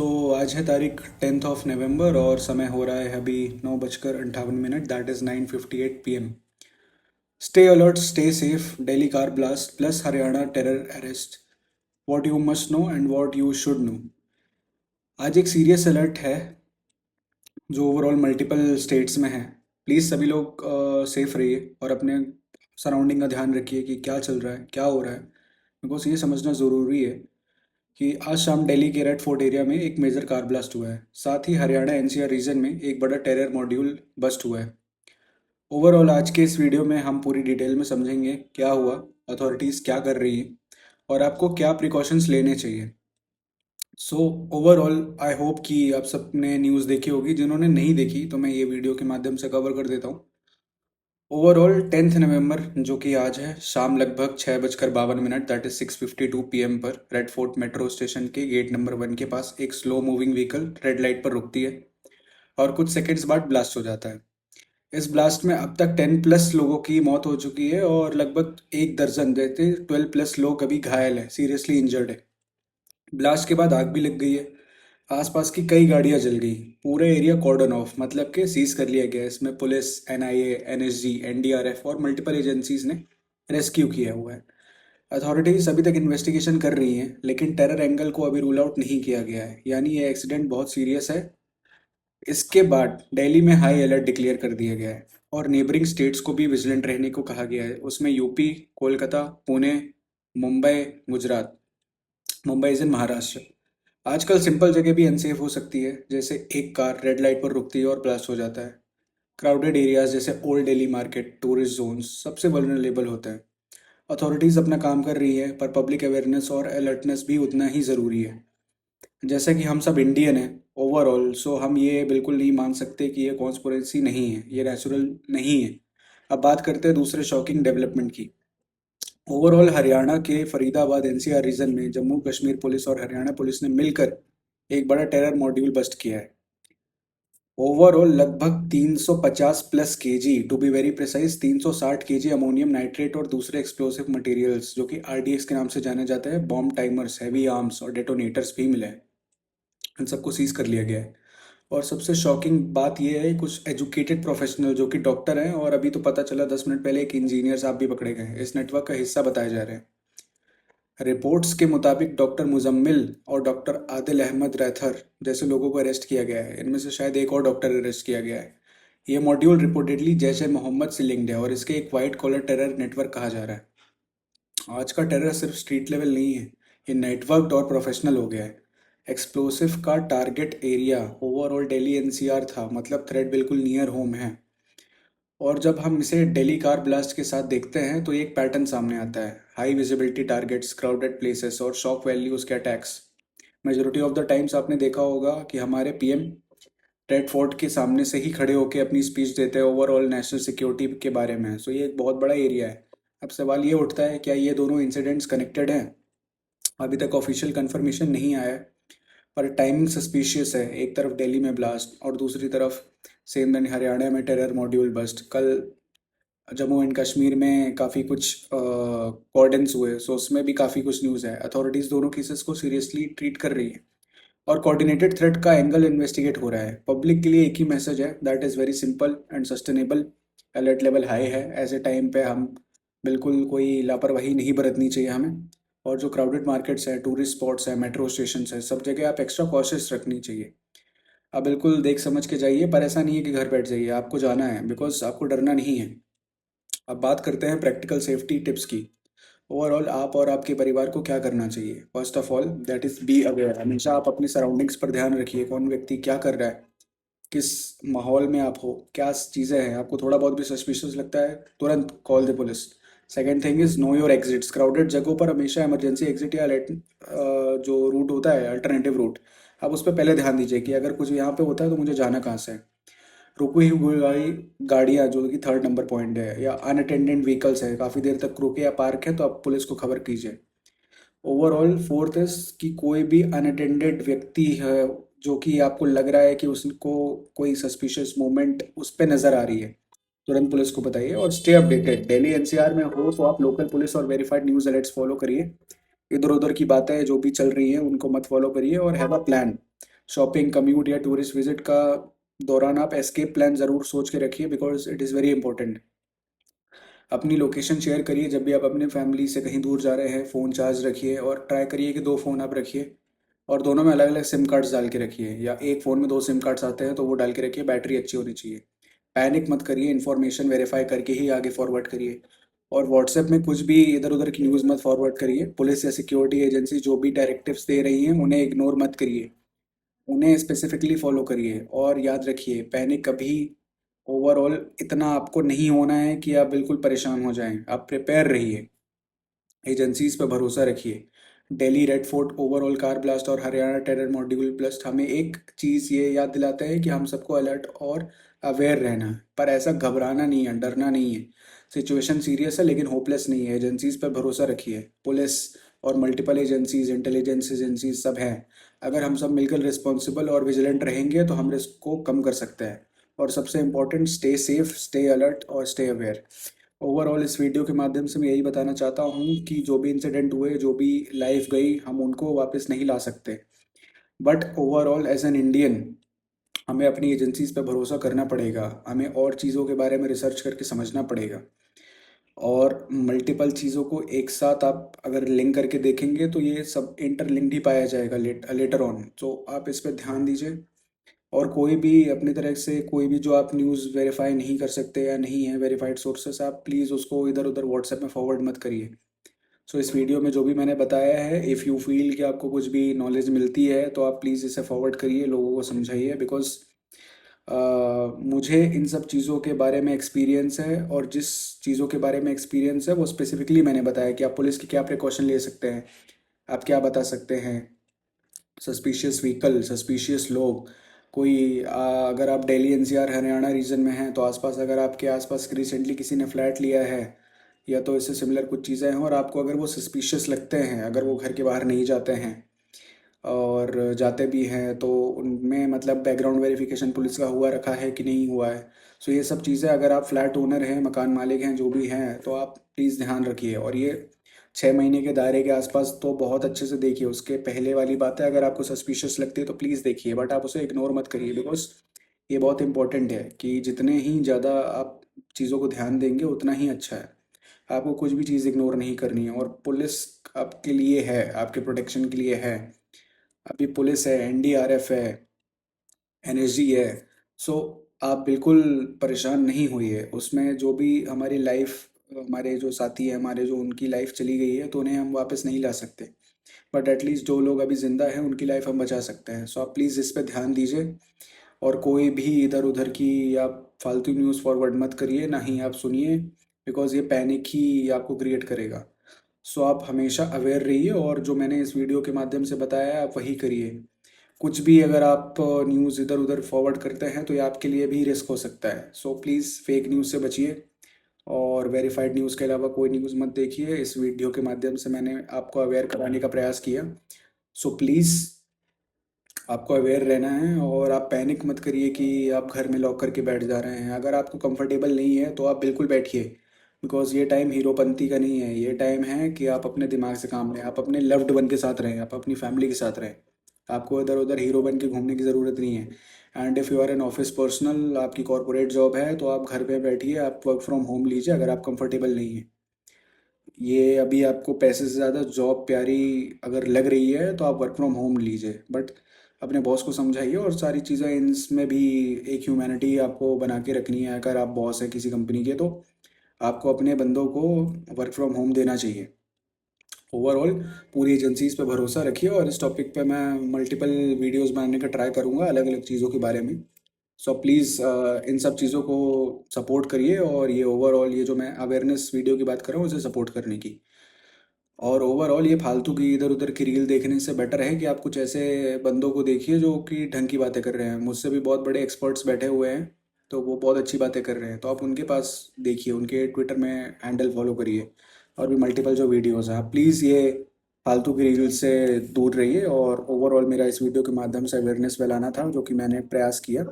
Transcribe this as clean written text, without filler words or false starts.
तो आज है तारीख 10 नवंबर और समय हो रहा है अभी 9:58। That is 9:58 p.m. Stay alert, stay safe, Delhi car blast plus Haryana terror arrest, what you must know and what you should know. आज एक सीरियस अलर्ट है जो ओवरऑल मल्टीपल स्टेट्स में है। प्लीज़ सभी लोग सेफ रहिए और अपने सराउंडिंग का ध्यान रखिए कि क्या चल रहा है, क्या हो रहा है। बिकॉज ये समझना ज़रूरी है कि आज शाम दिल्ली के रेड फोर्ट एरिया में एक मेजर कार ब्लास्ट हुआ है। साथ ही हरियाणा एनसीआर रीजन में एक बड़ा टेरर मॉड्यूल बस्ट हुआ है। ओवरऑल आज के इस वीडियो में हम पूरी डिटेल में समझेंगे क्या हुआ, अथॉरिटीज़ क्या कर रही हैं और आपको क्या प्रिकॉशंस लेने चाहिए। सो ओवरऑल आई होप कि आप सबने न्यूज़ देखी होगी। जिन्होंने नहीं देखी तो मैं ये वीडियो के माध्यम से कवर कर देता हूँ। ओवरऑल 10 नवंबर जो कि आज है, शाम लगभग 6:52 दैट इज 6:52 p.m पर रेड फोर्ट मेट्रो स्टेशन के गेट नंबर 1 के पास एक slow moving vehicle red light पर रुकती है और कुछ सेकंड्स बाद ब्लास्ट हो जाता है। इस ब्लास्ट में अब तक 10+ लोगों की मौत हो चुकी है और लगभग 1 दर्जन जैसे 12+ लोग अभी घायल हैं, सीरियसली इंजर्ड है। ब्लास्ट के बाद आग भी लग गई है। आसपास की कई गाड़ियां जल गई। पूरे एरिया कॉर्डन ऑफ मतलब के सीज कर लिया गया है। इसमें पुलिस, एनआईए, एनएसजी, एनडीआरएफ और मल्टीपल एजेंसीज ने रेस्क्यू किया हुआ है। अथॉरिटीज अभी तक इन्वेस्टिगेशन कर रही हैं, लेकिन टेरर एंगल को अभी रूल आउट नहीं किया गया है, यानी ये एक्सीडेंट बहुत सीरियस है। इसके बाद दिल्ली में हाई अलर्ट डिक्लेयर कर दिया गया है और नेबरिंग स्टेट्स को भी विजिलेंट रहने को कहा गया है। उसमें UP, Kolkata, Pune, Mumbai, Gujarat. Mumbai is in Maharashtra. आजकल सिंपल जगह भी अनसेफ हो सकती है, जैसे एक कार रेड लाइट पर रुकती है और ब्लास्ट हो जाता है। क्राउडेड एरियाज जैसे old Delhi market, tourist zones सबसे वल्नरेबल होता है। अथॉरिटीज़ अपना काम कर रही है, पर पब्लिक अवेयरनेस और अलर्टनेस भी उतना ही ज़रूरी है। जैसा कि हम सब इंडियन हैं ओवरऑल, सो हम ये बिल्कुल नहीं मान सकते कि ये कॉन्स्पिरेसी नहीं है, ये नेचुरल नहीं है। अब बात करते हैं दूसरे शॉकिंग डेवलपमेंट की। ओवरऑल हरियाणा के फरीदाबाद एनसीआर रीजन में जम्मू कश्मीर पुलिस और हरियाणा पुलिस ने मिलकर एक बड़ा टेरर मॉड्यूल बस्ट किया है। ओवरऑल लगभग 350+ KG, to be very precise 360 KG ammonium nitrate और दूसरे एक्सप्लोसिव मटेरियल्स जो कि आरडीएक्स के नाम से जाने जाते हैं, बॉम्ब टाइमर्स, हैवी आर्म्स और डेटोनेटर्स भी मिले हैं। इन सबको सीज कर लिया गया है। और सबसे शॉकिंग बात यह है, कुछ एजुकेटेड प्रोफेशनल जो कि डॉक्टर हैं, और अभी तो पता चला 10 मिनट पहले एक इंजीनियर साहब भी पकड़े गए हैं, इस नेटवर्क का हिस्सा बताए जा रहे हैं। रिपोर्ट्स के मुताबिक डॉक्टर मुजम्मिल और डॉक्टर आदिल अहमद रैथर जैसे लोगों को अरेस्ट किया गया है। इनमें से शायद एक और डॉक्टर अरेस्ट किया गया है। ये मॉड्यूल रिपोर्टेडली जैश ए मोहम्मद से लिंक्ड है और इसके एक वाइट कॉलर टेरर नेटवर्क कहा जा रहा है। आज का टेरर सिर्फ स्ट्रीट लेवल नहीं है, ये नेटवर्क और प्रोफेशनल हो गया है। एक्सप्लोसिव का target area overall Delhi NCR था, मतलब थ्रेट बिल्कुल नियर होम है। और जब हम इसे दिल्ली कार ब्लास्ट के साथ देखते हैं तो एक पैटर्न सामने आता है। High visibility targets, crowded places और शॉक वैल्यूज के attacks. Majority of the times आपने देखा होगा कि हमारे पीएम रेड फोर्ट के सामने से ही खड़े होकर अपनी स्पीच देते हैं ओवरऑल नेशनल सिक्योरिटी के बारे में। सो ये एक बहुत बड़ा एरिया है। अब सवाल ये उठता है, क्या ये दोनों इंसिडेंट्स कनेक्टेड हैं? अभी तक ऑफिशियल कंफर्मेशन नहीं आया है, पर टाइमिंग सस्पिशियस है। एक तरफ दिल्ली में ब्लास्ट और दूसरी तरफ सेम दिन हरियाणा में टेरर मॉड्यूल बस्ट। कल जम्मू एंड कश्मीर में काफ़ी कुछ कॉर्डन्स हुए, सो उसमें भी काफ़ी कुछ न्यूज़ है। अथॉरिटीज़ दोनों केसेस को सीरियसली ट्रीट कर रही है और कोऑर्डिनेटेड थ्रेट का एंगल इन्वेस्टिगेट हो रहा है। पब्लिक के लिए एक ही मैसेज है, that is very simple and sustainable. Alert level high है। ऐसे टाइम पे हम बिल्कुल कोई लापरवाही नहीं बरतनी चाहिए हमें। और जो क्राउडेड मार्केट्स है, टूरिस्ट स्पॉट्स है, मेट्रो स्टेशन है, सब जगह आप एक्स्ट्रा कॉशियस रखनी चाहिए। आप बिल्कुल देख समझ के जाइए, पर ऐसा नहीं है कि घर बैठ जाइए, आपको जाना है, बिकॉज आपको डरना नहीं है। अब बात करते हैं प्रैक्टिकल सेफ्टी टिप्स की। ओवरऑल आप और आपके परिवार को क्या करना चाहिए? First of all that is be aware. हमेशा आप अपनी सराउंडिंग्स पर ध्यान रखिए, कौन व्यक्ति क्या कर रहा है, किस माहौल में आप हो, क्या चीज़ें हैं। आपको थोड़ा बहुत भी सस्पिशियस लगता है, तुरंत call the police. Second thing is know your exits. Crowded जगहों पर हमेशा इमरजेंसी एग्जिट या जो रूट होता है, अल्टरनेटिव रूट, आप उस पर पहले ध्यान दीजिए कि अगर कुछ यहाँ पे होता है तो मुझे जाना कहाँ से है। रुकी हुई गाड़ियाँ जो कि थर्ड नंबर पॉइंट है, या अनअटेंडेड व्हीकल्स है, काफ़ी देर तक रुके या पार्क है, तो आप पुलिस को खबर कीजिए। ओवरऑल फोर्थ इज कि कोई भी अनअटेंडेड व्यक्ति है जो कि आपको लग रहा है कि उसको कोई सस्पिशियस मूवमेंट उस पर नज़र आ रही है, तुरंत पुलिस को बताइए। और स्टे अपडेटेड। दिल्ली एनसीआर में हो तो आप लोकल पुलिस और वेरीफाइड न्यूज़ अलर्ट्स फॉलो करिए। इधर उधर की बातें जो भी चल रही हैं उनको मत फॉलो करिए और have a plan. Shopping, commute या टूरिस्ट विजिट का दौरान आप एस्केप प्लान ज़रूर सोच के रखिए, because it is very important. अपनी लोकेशन शेयर करिए जब भी आप अपने फैमिली से कहीं दूर जा रहे हैं। फ़ोन चार्ज रखिए और ट्राई करिए कि 2 फ़ोन आप रखिए और दोनों में अलग अलग सिम कार्ड्स डाल के रखिए, या एक फ़ोन में 2 सिम कार्ड्स आते हैं तो वो डाल के रखिए। बैटरी अच्छी होनी चाहिए। पैनिक मत करिए, इन्फॉर्मेशन वेरीफाई करके ही आगे फॉरवर्ड करिए। और व्हाट्सएप में कुछ भी इधर उधर की न्यूज़ मत फॉरवर्ड करिए। पुलिस या सिक्योरिटी एजेंसी जो भी डायरेक्टिव्स दे रही हैं उन्हें इग्नोर मत करिए, उन्हें स्पेसिफिकली फॉलो करिए। और याद रखिए, पैनिक कभी ओवरऑल इतना आपको नहीं होना है कि आप बिल्कुल परेशान हो जाएं। आप प्रिपेयर रहिए, एजेंसीज पर भरोसा रखिए। Delhi red fort, overall car blast और हरियाणा टेरर मॉड्यूल ब्लास्ट हमें एक चीज़ ये याद दिलाते हैं कि हम सबको अलर्ट और अवेयर रहना है। पर ऐसा घबराना नहीं है, डरना नहीं है। सिचुएशन सीरियस है लेकिन होपलेस नहीं है। एजेंसीज पर भरोसा रखिए, पुलिस और मल्टीपल एजेंसीज, इंटेलिजेंस एजेंसीज सब हैं। अगर हम सब मिलकर रिस्पॉन्सिबल और विजिलेंट रहेंगे तो हम रिस्क को कम कर सकते हैं। और सबसे important, stay safe, stay alert और स्टे अवेयर। ओवरऑल इस वीडियो के माध्यम से मैं यही बताना चाहता हूँ कि जो भी इंसिडेंट हुए, जो भी लाइफ गई, हम उनको वापस नहीं ला सकते। But overall as an Indian हमें अपनी एजेंसीज पर भरोसा करना पड़ेगा। हमें और चीज़ों के बारे में रिसर्च करके समझना पड़ेगा। और मल्टीपल चीज़ों को एक साथ आप अगर लिंक करके देखेंगे तो ये सब इंटरलिंक्ड ही पाया जाएगा लेटर ऑन। तो आप इस पर ध्यान दीजिए। और कोई भी अपनी तरह से कोई भी जो आप न्यूज़ वेरीफाई नहीं कर सकते या नहीं है वेरीफाइड सोर्सेस, आप प्लीज़ उसको इधर उधर व्हाट्सएप में फॉरवर्ड मत करिए। सो इस वीडियो में जो भी मैंने बताया है, इफ़ यू फील कि आपको कुछ भी नॉलेज मिलती है तो आप प्लीज़ इसे फॉरवर्ड करिए, लोगों को समझाइए। बिकॉज मुझे इन सब चीज़ों के बारे में एक्सपीरियंस है, और जिस चीज़ों के बारे में एक्सपीरियंस है वो स्पेसिफिकली मैंने बताया कि आप पुलिस की क्या प्रिकॉशन ले सकते हैं, आप क्या बता सकते हैं। सस्पिशियस व्हीकल, सस्पिशियस लोग, कोई अगर आप दिल्ली एनसीआर हरियाणा रीजन में हैं तो आसपास, अगर आपके आसपास रिसेंटली किसी ने फ्लैट लिया है या तो इससे सिमिलर कुछ चीज़ें हैं और आपको अगर वो सस्पिशियस लगते हैं, अगर वो घर के बाहर नहीं जाते हैं और जाते भी हैं तो उनमें मतलब बैकग्राउंड वेरिफिकेशन पुलिस का हुआ रखा है कि नहीं हुआ है। सो ये सब चीज़ें, अगर आप फ्लैट ओनर हैं, मकान मालिक हैं, जो भी हैं, तो आप प्लीज़ ध्यान रखिए। और ये 6 महीने के दायरे के आसपास तो बहुत अच्छे से देखिए। उसके पहले वाली बात है, अगर आपको सस्पिशियस लगती है तो प्लीज़ देखिए, बट आप उसे इग्नोर मत करिए। बिकॉज ये बहुत इंपॉर्टेंट है कि जितने ही ज़्यादा आप चीज़ों को ध्यान देंगे उतना ही अच्छा है। आपको कुछ भी चीज़ इग्नोर नहीं करनी है। और पुलिस आपके लिए है, आपके प्रोटेक्शन के लिए है। अभी पुलिस है, एनडीआरएफ है, एनएसजी है। सो आप बिल्कुल परेशान नहीं होइए। उसमें जो भी हमारी लाइफ, हमारे जो साथी हैं, हमारे जो उनकी लाइफ चली गई है तो उन्हें हम वापस नहीं ला सकते। बट एटलीस्ट जो लोग अभी ज़िंदा हैं उनकी लाइफ हम बचा सकते हैं। सो आप प्लीज़ इस पे ध्यान दीजिए। और कोई भी इधर उधर की आप फालतू न्यूज़ फॉरवर्ड मत करिए, ना ही आप सुनिए। बिकॉज ये पैनिक ही आपको क्रिएट करेगा। सो आप हमेशा अवेयर रहिए और जो मैंने इस वीडियो के माध्यम से बताया है आप वही करिए। कुछ भी अगर आप न्यूज़ इधर उधर फॉरवर्ड करते हैं तो ये आपके लिए भी रिस्क हो सकता है। सो प्लीज़ फेक न्यूज़ से बचिए और वेरीफाइड न्यूज़ के अलावा कोई न्यूज़ मत देखिए। इस वीडियो के माध्यम से मैंने आपको अवेयर कराने का प्रयास किया। सो प्लीज़ आपको अवेयर रहना है और आप पैनिक मत करिए कि आप घर में लॉक करके बैठ जा रहे हैं। अगर आपको कंफर्टेबल नहीं है तो आप बिल्कुल बैठिए। बिकॉज ये टाइम हीरोपंती का नहीं है, ये टाइम है कि आप अपने दिमाग से काम लें, आप अपने लव्ड वन के साथ रहें, आप अपनी फैमिली के साथ रहें। आपको इधर उधर हीरो बन के घूमने की ज़रूरत नहीं है। And if you are an office personal, आपकी कॉर्पोरेट जॉब है तो आप घर पे बैठिए, आप वर्क फ्रॉम होम लीजिए अगर आप कंफर्टेबल नहीं है। ये अभी आपको पैसे से ज़्यादा जॉब प्यारी अगर लग रही है तो आप वर्क फ्रॉम होम लीजिए। बट अपने बॉस को समझाइए, और सारी चीज़ें इसमें भी एक ह्यूमैनिटी आपको बना के रखनी है। अगर आप बॉस हैं किसी कंपनी के तो आपको अपने बंदों को वर्क फ्रॉम होम देना चाहिए। ओवरऑल पूरी एजेंसीज पे भरोसा रखिए। और इस टॉपिक पे मैं मल्टीपल वीडियोस बनाने का ट्राई करूँगा अलग अलग चीज़ों के बारे में। सो प्लीज़ इन सब चीज़ों को सपोर्ट करिए। और ये ओवरऑल ये जो मैं अवेयरनेस वीडियो की बात कर रहा हूँ उसे सपोर्ट करने की। और ओवरऑल ये फालतू की इधर उधर की रील देखने से बेटर है कि आप कुछ ऐसे बंदों को देखिए जो कि ढंग की बातें कर रहे हैं। मुझसे भी बहुत बड़े एक्सपर्ट्स बैठे हुए हैं तो वो बहुत अच्छी बातें कर रहे हैं, तो आप उनके पास देखिए, उनके ट्विटर में हैंडल फॉलो करिए। और भी मल्टीपल जो वीडियोज़ हैं, आप प्लीज़ ये फालतू की रील से दूर रहिए। और ओवरऑल मेरा इस वीडियो के माध्यम से अवेयरनेस फैलाना था जो कि मैंने प्रयास किया।